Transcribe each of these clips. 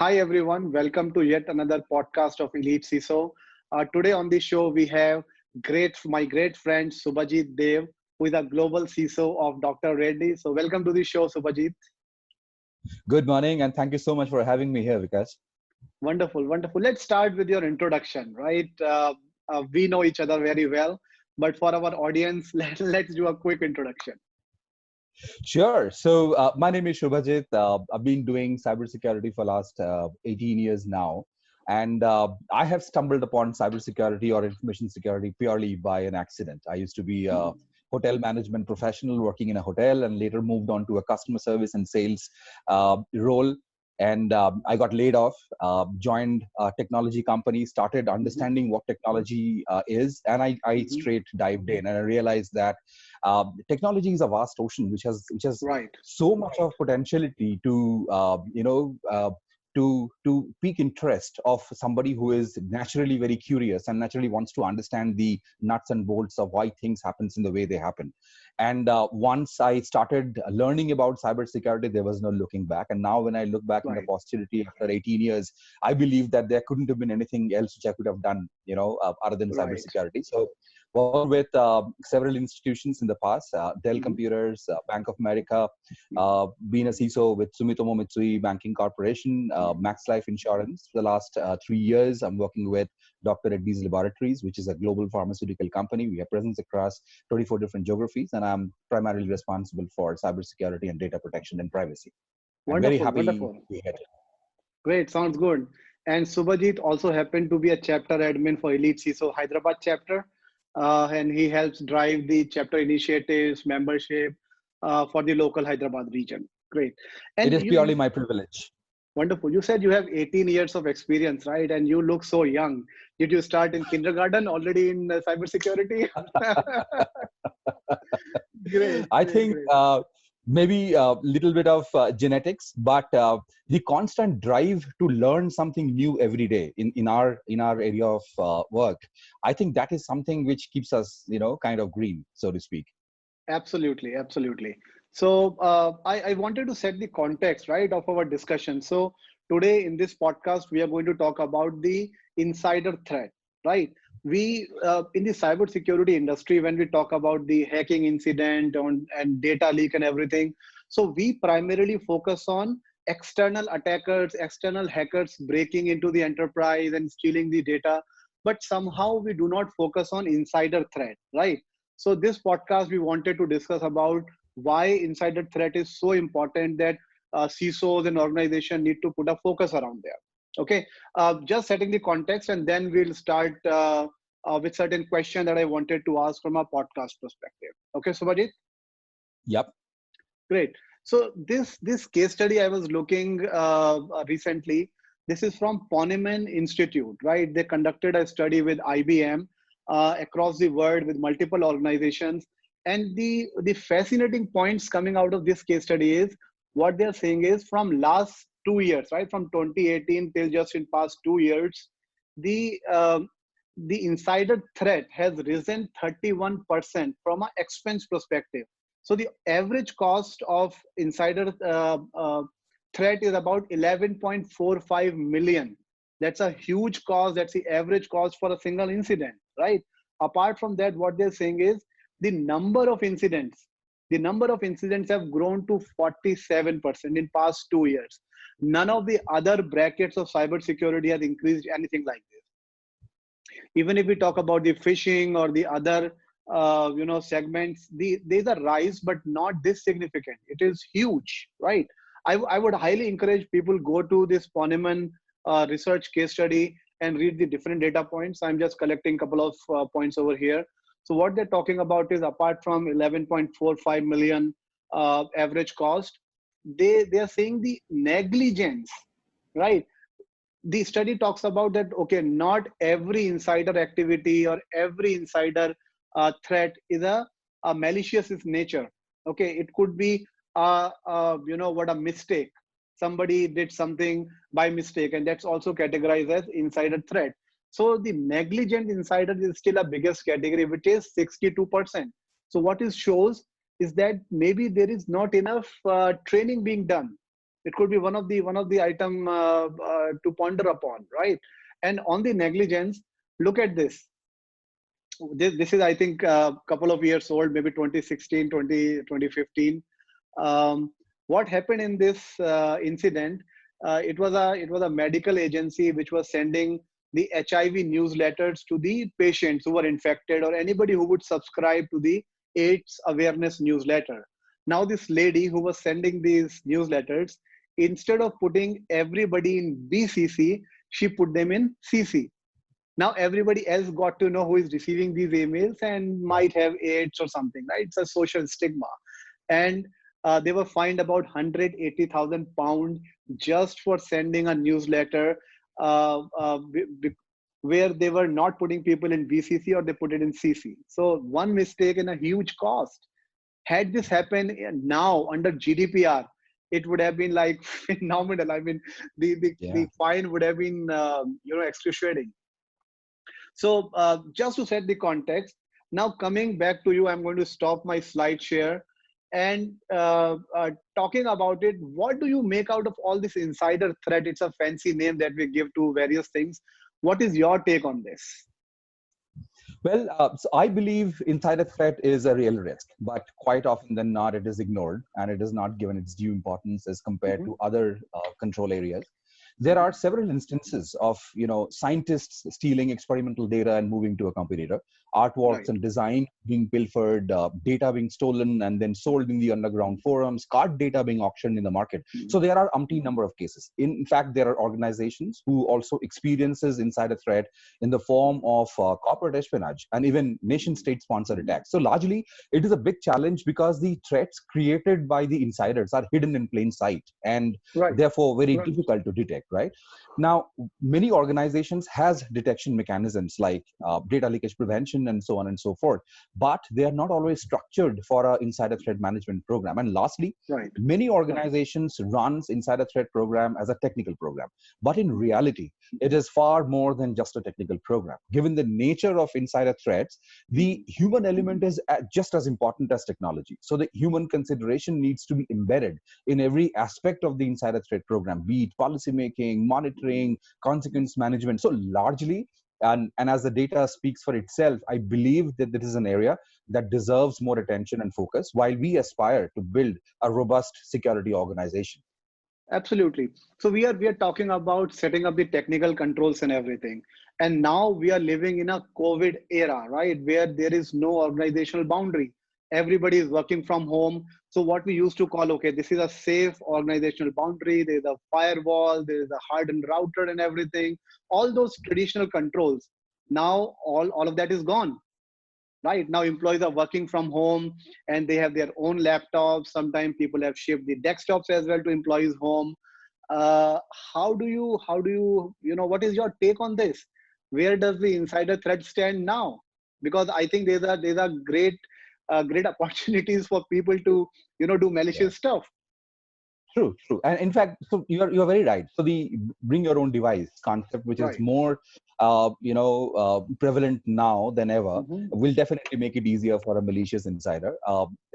Hi everyone, welcome to yet another podcast of Elite CISO. Today on the show we have my great friend Subhajit Dev, who is a global CISO of Dr. Reddy. So welcome to the show, Subhajit. Good morning, and thank you so much for having me here, Vikas. Wonderful, wonderful. Let's start with your introduction, right? We know each other very well, but for our audience, let's do a quick introduction. Sure. So, my name is Shubhajit. I've been doing cybersecurity for last 18 years now, and I have stumbled upon cybersecurity or information security purely by an accident. I used to be a hotel management professional working in a hotel, and later moved on to a customer service and sales role. And I got laid off, joined a technology company, started understanding what technology is, and I Mhm. straight dived in, and I realized that technology is a vast ocean which has Right, so much of potentiality to to pique interest of somebody who is naturally very curious and naturally wants to understand the nuts and bolts of why things happens in the way they happen. And once I started learning about cybersecurity, there was no looking back. And now when I look back in the right. posterity after 18 years, I believe that there couldn't have been anything else which I could have done, other than Right. cybersecurity. So worked with several institutions in the past, Dell Mhm. Computers, Bank of America, been a CISO with Sumitomo Mitsui Banking Corporation, Max Life Insurance. For the last 3 years, I'm working with Dr. Reddy's Laboratories, which is a global pharmaceutical company. We have presence across 24 different geographies, and I'm primarily responsible for cybersecurity and data protection and privacy. I'm very Wonderful, happy to wonderful. be here. Great, sounds good. And Subhajit also happened to be a chapter admin for Elite CISO Hyderabad chapter, and he helps drive the chapter initiatives, membership for the local Hyderabad region. Great. It And is purely my privilege. wonderful. You said you have 18 years of experience, right? And you look so young. Did you start in kindergarten already in cybersecurity? Great, I great, think great. maybe a little bit of genetics, but the constant drive to learn something new every day in our area of work, I think that is something which keeps us, kind of green, so to speak. Absolutely, absolutely. So I wanted to set the context, right, of our discussion. So today in this podcast, we are going to talk about the insider threat, right? We in the cybersecurity industry, when we talk about the hacking incident and data leak and everything, so we primarily focus on external attackers, external hackers breaking into the enterprise and stealing the data. But somehow we do not focus on insider threat, right? So this podcast, we wanted to discuss about why insider threat is so important that CISOs and organization need to put a focus around there. Okay, just setting the context, and then we'll start with certain question that I wanted to ask from a podcast perspective. Okay, Subhajit, Yep. great. So this case study I was looking recently. This is from Poneman Institute, right? They conducted a study with IBM across the world with multiple organizations. And the fascinating points coming out of this case study is what they're saying is from last 2 years, right? From 2018 till just in past 2 years, the the insider threat has risen 31% from an expense perspective. So the average cost of insider threat is about 11.45 million. That's a huge cost. That's the average cost for a single incident, right? Apart from that, what they're saying is the number of incidents, the number of incidents have grown to 47% in past 2 years. None of the other brackets of cybersecurity has increased anything like this. Even if we talk about the phishing or the other segments, there's a rise, but not this significant. It is huge, right? I would highly encourage people go to this Poneman research case study and read the different data points. I'm just collecting a couple of points over here. So what they're talking about is apart from 11.45 million average cost, they are saying the negligence, right? The study talks about that, okay, not every insider activity or every insider threat is a malicious in nature. Okay, it could be what a mistake, somebody did something by mistake, and that's also categorized as insider threat. So the negligent insider is still a biggest category, which is 62%. So what it shows is that maybe there is not enough training being done. It could be one of the item to ponder upon, right? And on the negligence, look at this. This is, I think, a couple of years old, maybe 2016, 2015. What happened in this incident? It was a medical agency which was sending the HIV newsletters to the patients who were infected or anybody who would subscribe to the AIDS awareness newsletter. Now, this lady who was sending these newsletters, instead of putting everybody in BCC, she put them in CC. Now everybody else got to know who is receiving these emails and might have AIDS or something, right? It's a social stigma. And they were fined about 180,000 pounds just for sending a newsletter where they were not putting people in BCC or they put it in CC. So one mistake and a huge cost. Had this happened now under GDPR, it would have been like phenomenal. I mean, the fine would have been excruciating. So just to set the context, now coming back to you, I'm going to stop my slide share and talking about it. What do you make out of all this insider threat? It's a fancy name that we give to various things. What is your take on this? Well, so I believe insider threat is a real risk, but quite often than not, it is ignored and it is not given its due importance as compared to other control areas. There are several instances of scientists stealing experimental data and moving to a competitor, artworks and design being pilfered, data being stolen and then sold in the underground forums, card data being auctioned in the market. So there are umpteen number of cases. In fact, there are organizations who also experiences insider threat in the form of corporate espionage and even nation state sponsored attacks. So largely, it is a big challenge because the threats created by the insiders are hidden in plain sight and therefore very difficult to detect. Right now, many organizations has detection mechanisms like data leakage prevention and so on and so forth, but they are not always structured for an insider threat management program. And lastly, many organizations runs insider threat program as a technical program, but in reality, it is far more than just a technical program. Given the nature of insider threats, the human element is just as important as technology. So the human consideration needs to be embedded in every aspect of the insider threat program, be it policy making, monitoring, consequence management. So largely, and as the data speaks for itself, I believe that this is an area that deserves more attention and focus while we aspire to build a robust security organization. Absolutely. So we are talking about setting up the technical controls and everything. And now we are living in a COVID era, right? Where there is no organizational boundary. Everybody is working from home. So what we used to call, okay, this is a safe organizational boundary. There's a firewall, there's a hardened router and everything. All those traditional controls. Now all of that is gone. Right now, employees are working from home and they have their own laptops. Sometimes people have shipped the desktops as well to employees' home. How do you, what is your take on this? Where does the insider threat stand now? Because I think there's a great opportunities for people to, do malicious stuff. True. And in fact, so you are very right. So the bring your own device concept, which is more prevalent now than ever, will definitely make it easier for a malicious insider.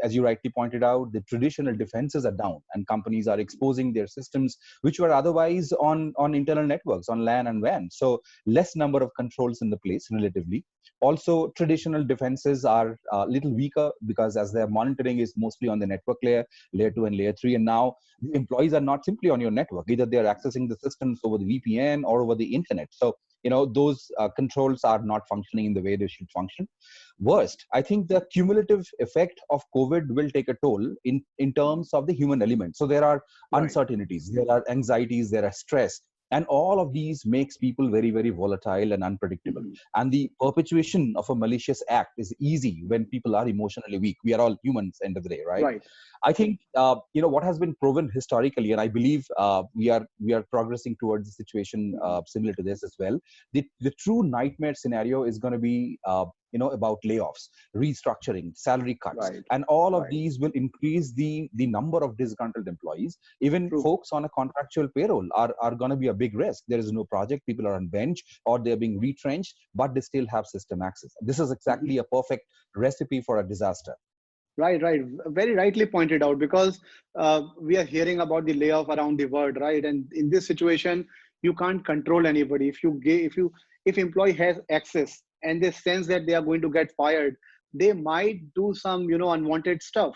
As you rightly pointed out, the traditional defenses are down and companies are exposing their systems, which were otherwise on internal networks, on LAN and WAN. So less number of controls in the place relatively. Also, traditional defenses are a little weaker because as their monitoring is mostly on the network layer 2 and layer 3. And now employees are not simply on your network. Either they're accessing the systems over the VPN or over the internet. So, those controls are not functioning in the way they should function. Worst, I think the cumulative effect of COVID will take a toll in terms of the human element. So there are uncertainties, there are anxieties, there are stress. And all of these makes people very, very volatile and unpredictable. And the perpetuation of a malicious act is easy when people are emotionally weak. We are all humans, end of the day, right? I think what has been proven historically, and I believe we are progressing towards a situation similar to this as well. The true nightmare scenario is going to be about layoffs, restructuring, salary cuts, and all of these will increase the number of disgruntled employees. Even folks on a contractual payroll are going to be a big risk. There is no project, people are on bench or they're being retrenched, but they still have system access. This is exactly a perfect recipe for a disaster. Right, right. Very rightly pointed out, because we are hearing about the layoff around the world, right? And in this situation, you can't control anybody. If employee has access and they sense that they are going to get fired, they might do some, unwanted stuff.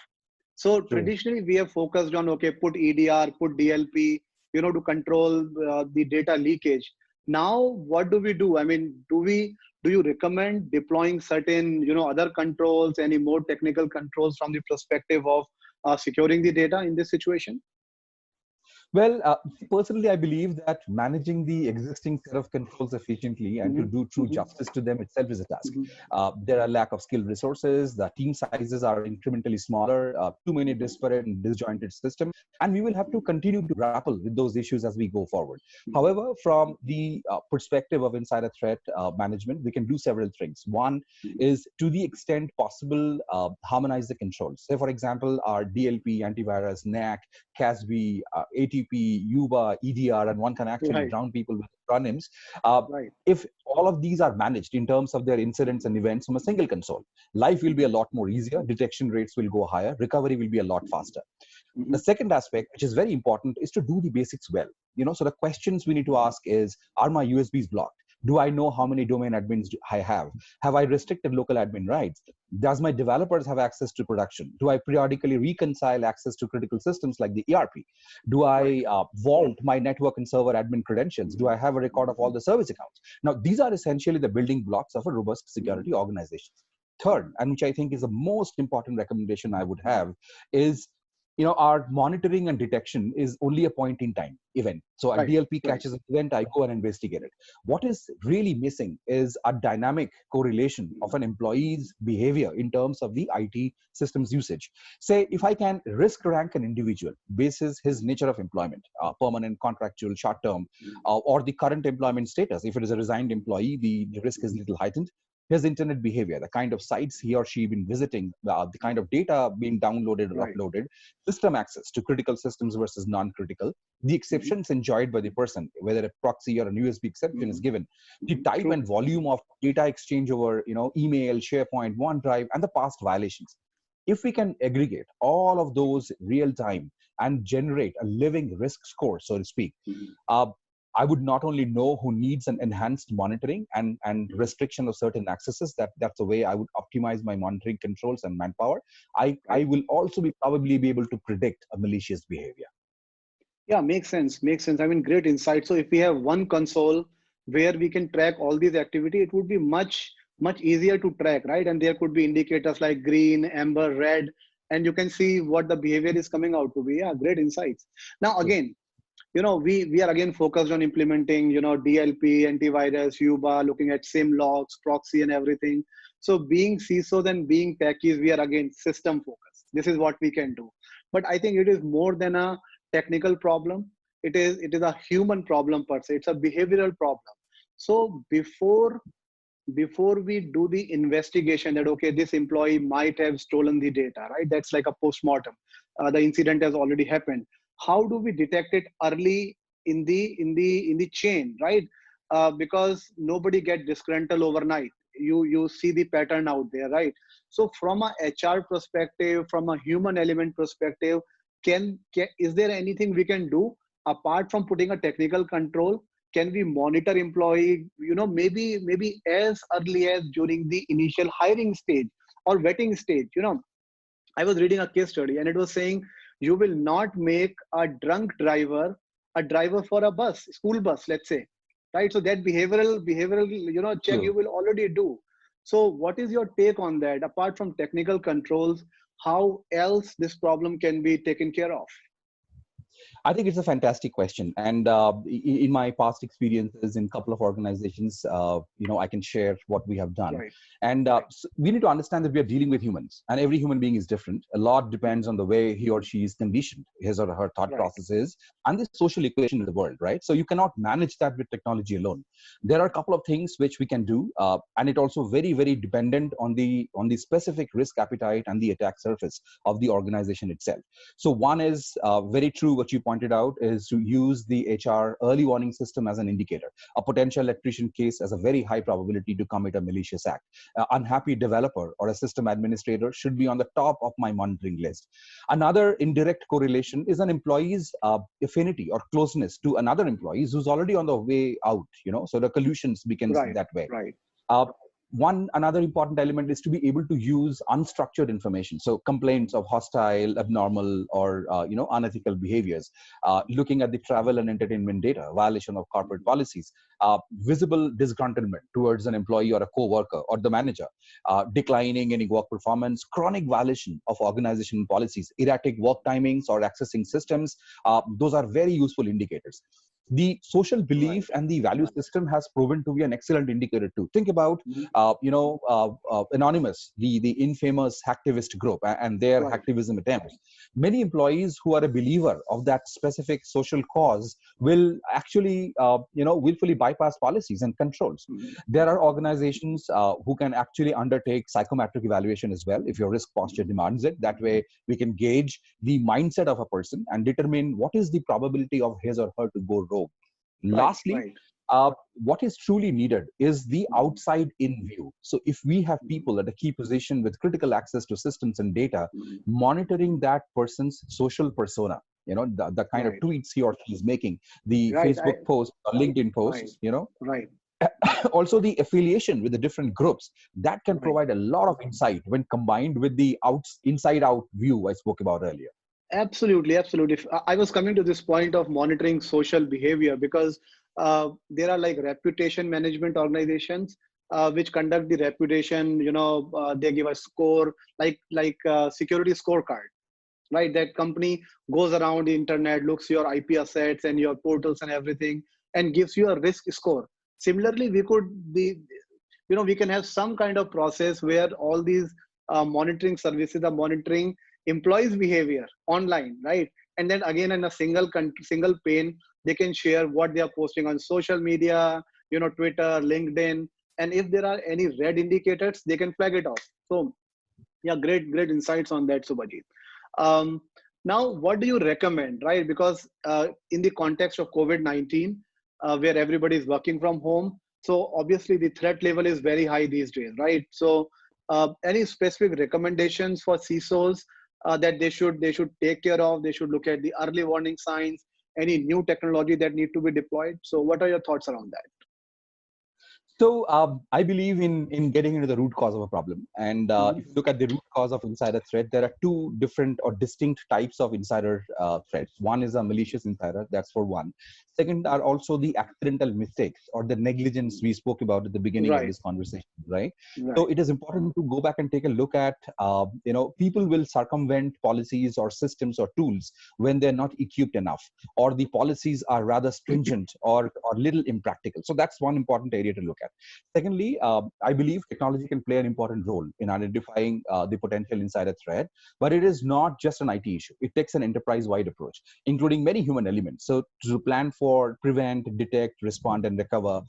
So True. traditionally, we have focused on, okay, put EDR, put DLP, to control the data leakage. Now, what do we do? I mean, do you recommend deploying certain, other controls, any more technical controls from the perspective of securing the data in this situation? Well, personally, I believe that managing the existing set of controls efficiently and to Hmm. do true Hmm. justice to them itself is a task. Hmm. There are lack of skilled resources, the team sizes are incrementally smaller, too many disparate and disjointed systems, and we will have to continue to grapple with those issues as we go forward. However, from the perspective of insider threat management, we can do several things. One is, to the extent possible, harmonize the controls. Say, for example, our DLP, antivirus, NAC, CASB, ATP, UBA, EDR, and one can actually Right, drown people with acronyms. Uh, right. if all of these are managed in terms of their incidents and events from a single console, life will be a lot more easier, detection rates will go higher, recovery will be a lot faster. The Hmm. second aspect, which is very important, is to do the basics well. So the questions we need to ask is, are my USBs blocked? Do I know how many domain admins I have? Have I restricted local admin rights? Does my developers have access to production? Do I periodically reconcile access to critical systems like the ERP? Do Right. I vault my network and server admin credentials? Do I have a record of all the service accounts? Now, these are essentially the building blocks of a robust security organization. Third, and which I think is the most important recommendation I would have, is our monitoring and detection is only a point in time event. So a Right, DLP right. catches an event, I go and investigate it. What is really missing is a dynamic correlation of an employee's behavior in terms of the IT systems usage. Say, if I can risk rank an individual basis his nature of employment, permanent, contractual, short term, or the current employment status. If it is a resigned employee, the risk is little heightened. His internet behavior, the kind of sites he or she been visiting, the kind of data being downloaded or Right. uploaded, system access to critical systems versus non-critical, the Hmm. exceptions enjoyed by the person, whether a proxy or an USB exception is given, the type True. and volume of data exchange over, email, SharePoint, OneDrive, and the past violations. If we can aggregate all of those real time and generate a living risk score, so to speak, uh, I would not only know who needs an enhanced monitoring and restriction of certain accesses, that's the way I would optimize my monitoring controls and manpower. I Right. will also probably be able to predict a malicious behavior. Yeah, makes sense. Makes sense. I mean, great insight. So if we have one console where we can track all these activity, it would be much easier to track, right? And there could be indicators like green, amber, red, and you can see what the behavior is coming out to be. Yeah, great insights. Now, True. again, we are again focused on implementing, DLP, antivirus, UBA, looking at SIM logs, proxy, and everything. So being CISOs and being techies, we are again system focused. This is what we can do. But I think it is more than a technical problem. It is a human problem per se. It's a behavioral problem. So before we do the investigation that, okay, this employee might have stolen the data, right? That's like a post-mortem. The incident has already happened. How do we detect it early in the chain, right? Because nobody get disgruntled overnight. You see the pattern out there, right? So from a HR perspective, from a human element perspective, is there anything we can do apart from putting a technical control? Can we monitor employee, maybe as early as during the initial hiring stage or vetting stage? I was reading a case study and it was saying you will not make a drunk driver a driver for a school bus, let's say, right? So that behavioral check you True. will already do. So what is your take on that? Apart from technical controls, how else this problem can be taken care of? I think it's a fantastic question, and in my past experiences in a couple of organizations, I can share what we have done. Right, And right, so we need to understand that we are dealing with humans, and every human being is different. A lot depends on the way he or she is conditioned, his or her thought right. process is, and the social equation in the world, right? So you cannot manage that with technology alone. There are a couple of things which we can do, and it also very, very dependent on the specific risk appetite and the attack surface of the organization itself. So one is very true what what you pointed out is to use the HR early warning system as an indicator. A potential electrician case as a very high probability to commit a malicious act. Unhappy developer or a system administrator should be on the top of my monitoring list. Another indirect correlation is an employee's affinity or closeness to another employee who's already on the way out. So the collusions begins Right. that way. Right. Uh, another important element is to be able to use unstructured information. So complaints of hostile, abnormal, or unethical behaviors. Looking at the travel and entertainment data, violation of corporate policies, visible disgruntlement towards an employee or a co-worker or the manager, declining any work performance, chronic violation of organizational policies, erratic work timings or accessing systems. Those are very useful indicators. The social belief and the value system has proven to be an excellent indicator too. Think about, Anonymous, the infamous hacktivist group and their hacktivism attempts. Many employees who are a believer of that specific social cause will actually, willfully bypass policies and controls. There are organizations who can actually undertake psychometric evaluation as well, if your risk posture demands it. That way, we can gauge the mindset of a person and determine what is the probability of his or her to go wrong. Lastly, what is truly needed is the outside in view. So if we have people at a key position with critical access to systems and data, monitoring that person's social persona, the kind of tweets he or she is making, the Facebook posts, LinkedIn posts, also the affiliation with the different groups, that can provide a lot of insight when combined with the inside out view I spoke about earlier. Absolutely. I was coming to this point of monitoring social behavior because there are like reputation management organizations which conduct the reputation. They give a score like security scorecard, right? That company goes around the internet, looks your IP assets and your portals and everything, and gives you a risk score. Similarly, we can have some kind of process where all these monitoring services are monitoring employees' behavior online, right? And then again, in a single pane, they can share what they are posting on social media, Twitter, LinkedIn, and if there are any red indicators, they can flag it off. So, yeah, great insights on that, Subhajit. Now, what do you recommend, right? Because in the context of COVID-19, where everybody is working from home, so obviously the threat level is very high these days, right? So, any specific recommendations for CISOs that they should take care of? They should look at the early warning signs, any new technology that need to be deployed. So what are your thoughts around that? So I believe in getting into the root cause of a problem. And if you look at the root cause of insider threat, there are two different or distinct types of insider threats. One is a malicious insider, that's for one. Second are also the accidental mistakes or the negligence we spoke about at the beginning of this conversation, right? So it is important to go back and take a look at, people will circumvent policies or systems or tools when they're not equipped enough, or the policies are rather stringent or little impractical. So that's one important area to look at. Secondly, I believe technology can play an important role in identifying the potential insider threat, but it is not just an IT issue. It takes an enterprise-wide approach, including many human elements. So to plan for, prevent, detect, respond, and recover,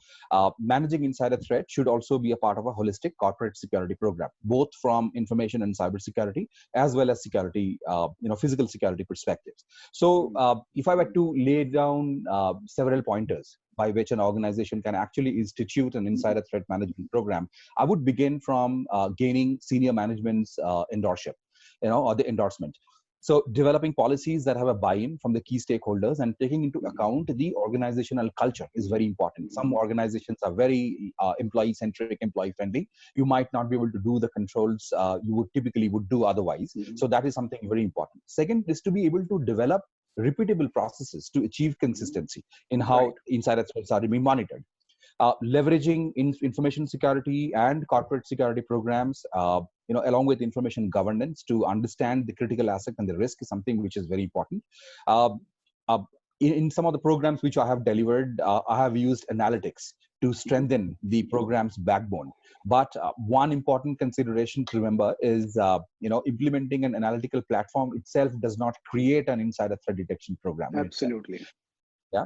managing insider threat should also be a part of a holistic corporate security program, both from information and cybersecurity, as well as security, physical security perspectives. So if I were to lay down several pointers by which an organization can actually institute an insider threat management program, I would begin from gaining senior management's endorsement, or the endorsement. So developing policies that have a buy-in from the key stakeholders and taking into account the organizational culture is very important. Some organizations are very employee-centric, employee-friendly. You might not be able to do the controls you would typically do otherwise. So that is something very important. Second is to be able to develop repeatable processes to achieve consistency in how insider threats are being monitored. Leveraging information security and corporate security programs, along with information governance to understand the critical asset and the risk is something which is very important. In some of the programs which I have delivered, I have used analytics to strengthen the program's backbone. But one important consideration to remember is, implementing an analytical platform itself does not create an insider threat detection program. Absolutely. Yeah.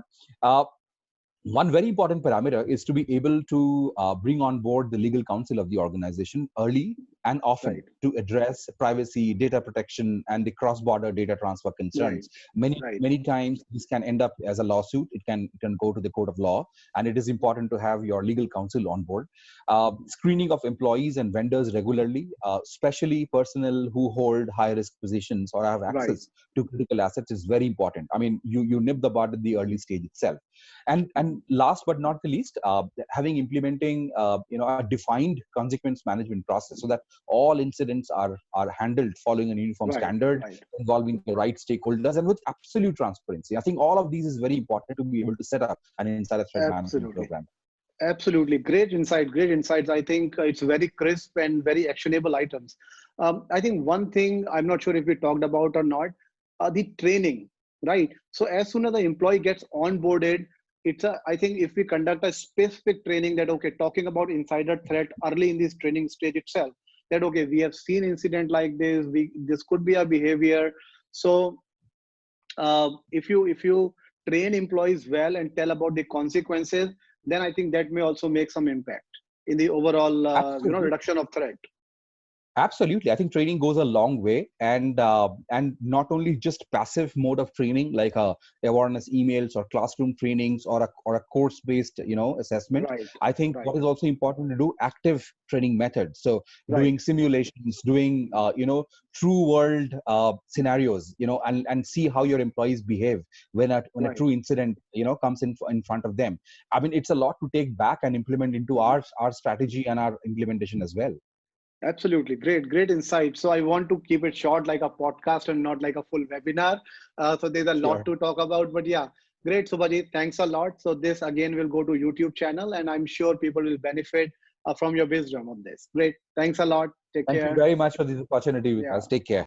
One very important parameter is to be able to bring on board the legal counsel of the organization early and often Right. to address privacy, data protection, and the cross-border data transfer Right. concerns. Many Right. many times this can end up as a lawsuit. It can go to the court of law, and it is important to have your legal counsel on board. Screening of employees and vendors regularly, especially personnel who hold high-risk positions or have Right. access to critical assets, is very important. I mean, you nip the bud at the early stage itself. And last but not the least, having implementing a defined consequence management process, so that all incidents are handled following a uniform Right. standard, Right. involving the right stakeholders, and with absolute transparency. I think all of these is very important to be able to set up an insider threat management Absolutely. program. Absolutely. Great insight. Great insights. I think it's very crisp and very actionable items. I think one thing I'm not sure if we talked about or not, the training, right? So as soon as the employee gets onboarded, I think if we conduct a specific training that, okay, talking about insider threat early in this training stage itself, that, okay, we have seen incident like this, this could be a behavior. So if you train employees well and tell about the consequences, then I think that may also make some impact in the overall Absolutely. reduction of threat. Absolutely, I think training goes a long way, and not only just passive mode of training like awareness emails or classroom trainings or a course based assessment. Right. I think Right. what is also important to do active training methods. So Right. doing simulations, doing true world scenarios, and see how your employees behave when a Right. true incident comes in front of them. I mean, it's a lot to take back and implement into our strategy and our implementation as well. Absolutely. Great insight. So I want to keep it short, like a podcast and not like a full webinar. So there's a lot Sure. to talk about, but yeah, great, Subhajit. Thanks a lot. So this again will go to YouTube channel, and I'm sure people will benefit from your wisdom on this. Great. Thanks a lot. Take Thank you care. very much for this opportunity. Yeah. Take care.